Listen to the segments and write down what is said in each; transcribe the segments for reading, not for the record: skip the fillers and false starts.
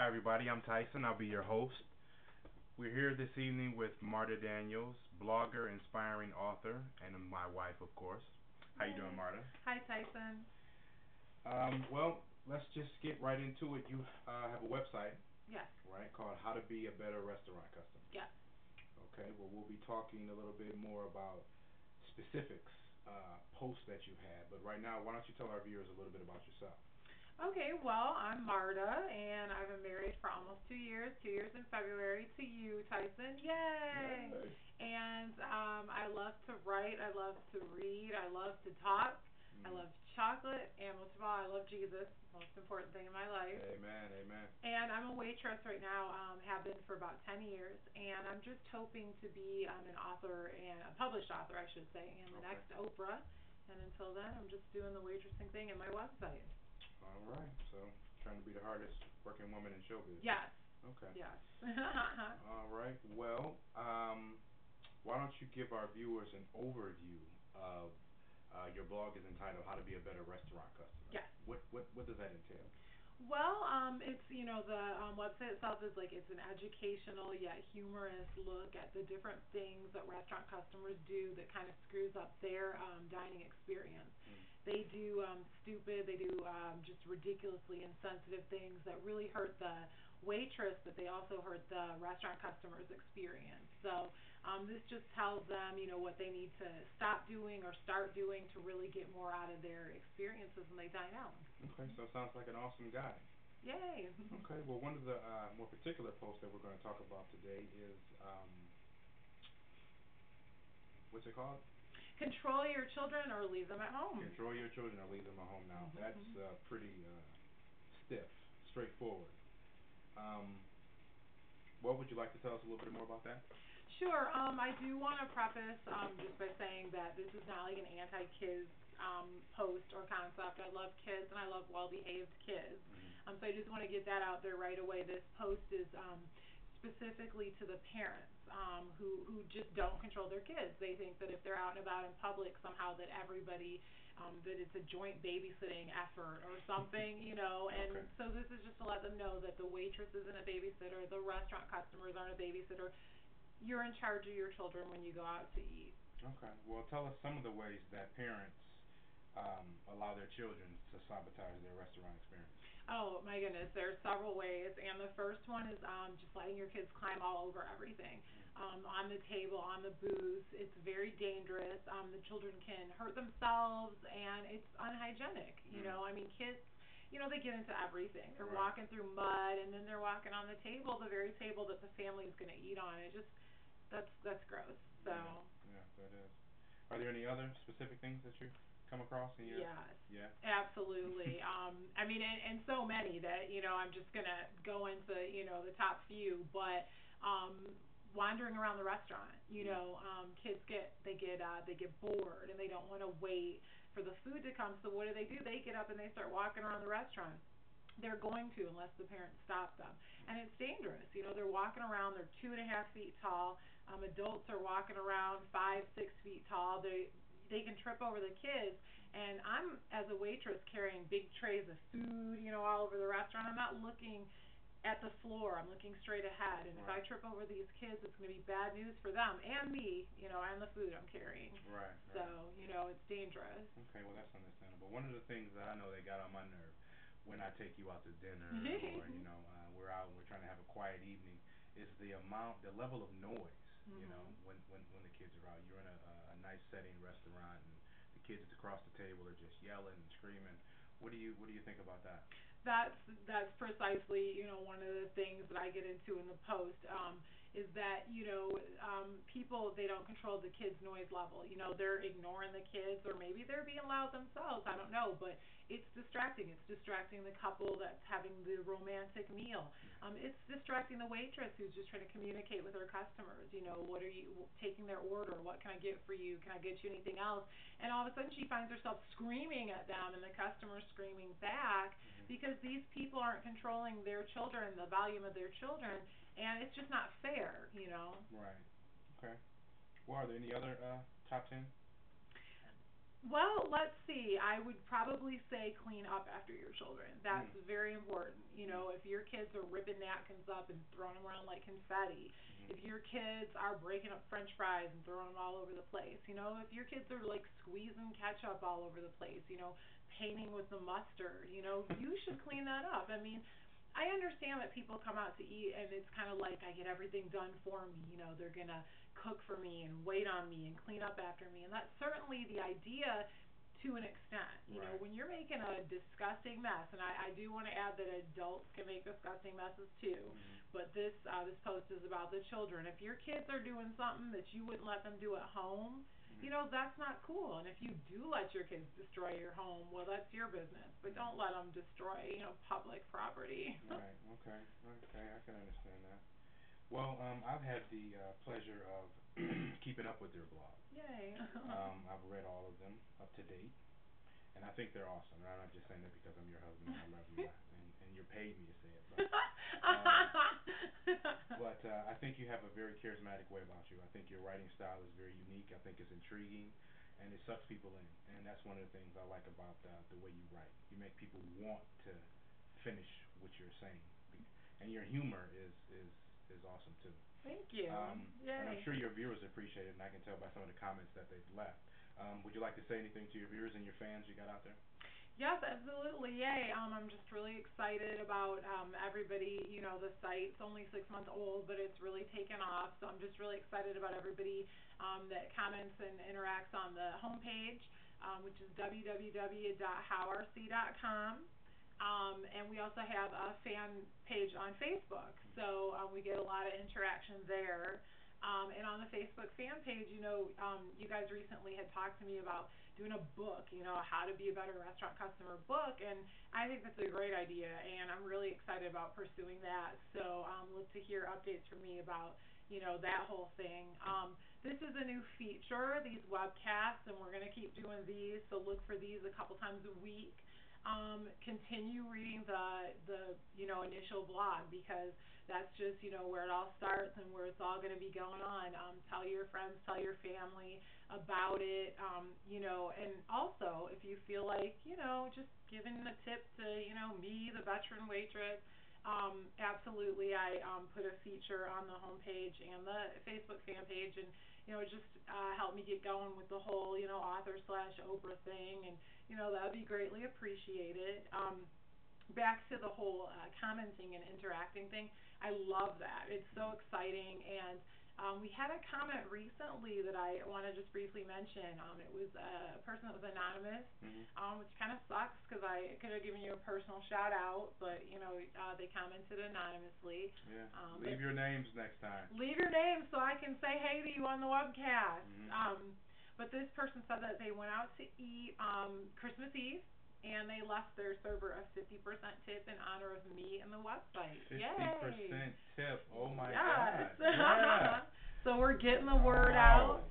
Hi, everybody. I'm Tyson. I'll be your host. We're here this evening with Marta Daniels, blogger, inspiring author, and my wife, of course. How you doing, Yay. Marta? Hi, Tyson. Well, let's just get right into it. You have a website, Yes. right, called How to Be a Better Restaurant Customer. Yes. Okay. Well, we'll be talking a little bit more about specifics, posts that you had. But right now, why don't you tell our viewers a little bit about yourself? Okay, well, I'm Marta, and I've been married for almost 2 years, 2 years in February, to you, Tyson. Yay! Yay. And I love to write, I love to read, I love to talk, I love chocolate, and most of all, I love Jesus, most important thing in my life. Amen. Amen. And I'm a waitress right now, have been for about 10 years, and I'm just hoping to be an author, and a published author, I should say, and the Okay. next Oprah. And until then, I'm just doing the waitressing thing in my website. All right. So, trying to be the hardest working woman in showbiz. Yes. Okay. Yes. All right. Well, why don't you give our viewers an overview of your blog is entitled "How to Be a Better Restaurant Customer." Yes. What does that entail? Well, it's the website itself is like it's an educational yet humorous look at the different things that restaurant customers do that kind of screws up their dining experience. They do stupid, they do just ridiculously insensitive things that really hurt the waitress, but they also hurt the restaurant customer's experience. So this just tells them, what they need to stop doing or start doing to really get more out of their experiences when they dine out. Okay. So it sounds like an awesome guy. Yay. Okay. Well, one of the more particular posts that we're going to talk about today is what's it called? Control your children or leave them at home. Control your children or leave them at home. Now, that's pretty stiff, straightforward. Um, what would you like to tell us a little bit more about that? Sure. I do want to preface just by saying that this is not like an anti-kids post or concept. I love kids and I love well-behaved kids. So I just want to get that out there right away. This post is specifically to the parents who just don't control their kids. They think that if they're out and about in public, somehow that everybody that it's a joint babysitting effort or something, and Okay. so this is just to let them know that the waitress isn't a babysitter, the restaurant customers aren't a babysitter. You're in charge of your children when you go out to eat. Okay. Well, tell us some of the ways that parents allow their children to sabotage their restaurant experience. Oh my goodness, there are several ways, and the first one is just letting your kids climb all over everything, on the table, on the booth. It's very dangerous. The children can hurt themselves, and it's unhygienic. I mean, kids. They get into everything. They're Right. walking through mud, and then they're walking on the table, the very table that the family is going to eat on. That's gross. So. Yeah, that is. Are there any other specific things that you come across in your? Yes. Yeah. Absolutely. I mean, and so many that I'm just gonna go into the top few, but wandering around the restaurant, kids they get bored and they don't want to wait for the food to come. So what do? They get up and they start walking around the restaurant. They're going to unless the parents stop them, and it's dangerous. They're walking around. They're 2.5 feet tall. Adults are walking around 5, 6 feet tall. They can trip over the kids, and I'm, as a waitress, carrying big trays of food, all over the restaurant. I'm not looking at the floor. I'm looking straight ahead, and if I Right. trip over these kids, it's going to be bad news for them and me, and the food I'm carrying. Right. So, it's dangerous. Okay, well that's understandable. One of the things that I know that got on my nerve when I take you out to dinner or we're out and we're trying to have a quiet evening is the level of noise. When the kids are out, you're in a nice setting restaurant and the kids across the table are just yelling and screaming. What do you think about that? That's precisely one of the things that I get into in the post, is that people, they don't control the kids' noise level. They're ignoring the kids, or maybe they're being loud themselves. I don't know, but it's distracting. It's distracting the couple that's having the romantic meal. It's distracting the waitress who's just trying to communicate with her customers. What are you taking their order? What can I get for you? Can I get you anything else? And all of a sudden she finds herself screaming at them, and the customer screaming back because these people aren't controlling their children, the volume of their children, and it's just not fair. Right. Okay. Well, are there any other top 10? Well, let's see. I would probably say clean up after your children. That's Mm. very important. You know, if your kids are ripping napkins up and throwing them around like confetti, Mhm. if your kids are breaking up French fries and throwing them all over the place, you know, if your kids are like squeezing ketchup all over the place, you know, painting with the mustard, you know, you should clean that up. I mean, I understand that people come out to eat and it's kind of like I get everything done for me. You know, they're gonna cook for me and wait on me and clean up after me, and that's certainly the idea to an extent. You know, Right. when you're making a disgusting mess, and I do want to add that adults can make disgusting messes too, Mhm. but this post is about the children. If your kids are doing something that you wouldn't let them do at home, you Mhm. know, that's not cool. And if you do let your kids destroy your home, well, that's your business. But Mhm. don't let them destroy, you know, public property. Right. Okay. Okay. I can understand that. Well, I've had the pleasure of keeping up with your blog. Yay. I've read all of them up to date, and I think they're awesome. And I'm not just saying that because I'm your husband and I love you, and you're paid me to say it, um, but I think you have a very charismatic way about you. I think your writing style is very unique. I think it's intriguing, and it sucks people in. And that's one of the things I like about the way you write. You make people want to finish what you're saying, and your humor is awesome too. Thank you. And I'm Yay. sure your viewers appreciate it, and I can tell by some of the comments that they've left. Would you like to say anything to your viewers and your fans you got out there? Yes, absolutely. Yay. I'm just really excited about everybody. You know, the site's only 6 months old, but it's really taken off. So I'm just really excited about everybody that comments and interacts on the homepage, which is www.howorc.com. And we also have a fan page on Facebook. So we get a lot of interaction there. And on the Facebook fan page, you know, you guys recently had talked to me about doing a book, you know, how to be a better restaurant customer book, and I think that's a great idea, and I'm really excited about pursuing that. So look to hear updates from me about, you know, that whole thing. This is a new feature, these webcasts, and we're going to keep doing these. So look for these a couple times a week. Continue reading the you know initial blog because that's just you know where it all starts and where it's all going to be going on. Tell your friends, tell your family about it. You know, and also if you feel like you know just giving a tip to you know me, the veteran waitress. Absolutely, I put a feature on the homepage and the Facebook fan page, and you know, just help me get going with the whole, you know, author slash Oprah thing, and you know, that would be greatly appreciated. Back to the whole commenting and interacting thing, I love that. It's so exciting, and we had a comment recently that I want to just briefly mention. It was a person that was anonymous, Mhm. which kind of sucks because I could have given you a personal shout out, but you know they commented anonymously. Yeah. But Leave your names next time. leave your name so I can say hey to you on the webcast. Mhm. But this person said that they went out to eat Christmas Eve and they left their server a 50% tip in honor of me and the website. Yay! 50% tip. Oh my Yes. God. Yeah. So we're getting the word out.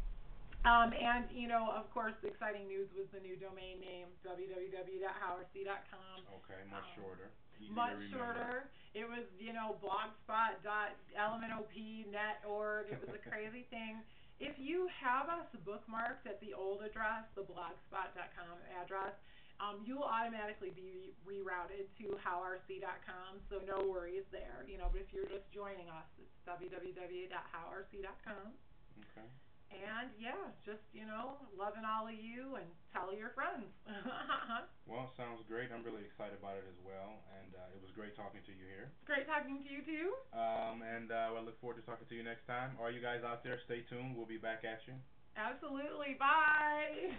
Wow. And you know, of course, the exciting news was the new domain name www.howorc.com. Okay, much shorter. Easy to Much remember. shorter. It was, you know, blogspot.lmnop.org. It was a crazy thing. If you have us bookmarked at the old address, the blogspot.com address, you will automatically be rerouted to howorc.com, so no worries there. You know, but if you're just joining us, it's www.howorc.com. Okay. And yeah, just you know, loving all of you and tell your friends. Well, sounds great. I'm really excited about it as well, and it was great talking to you here. Great talking to you too. And I look forward to talking to you next time. All you guys out there, stay tuned. We'll be back at you. Absolutely. Bye.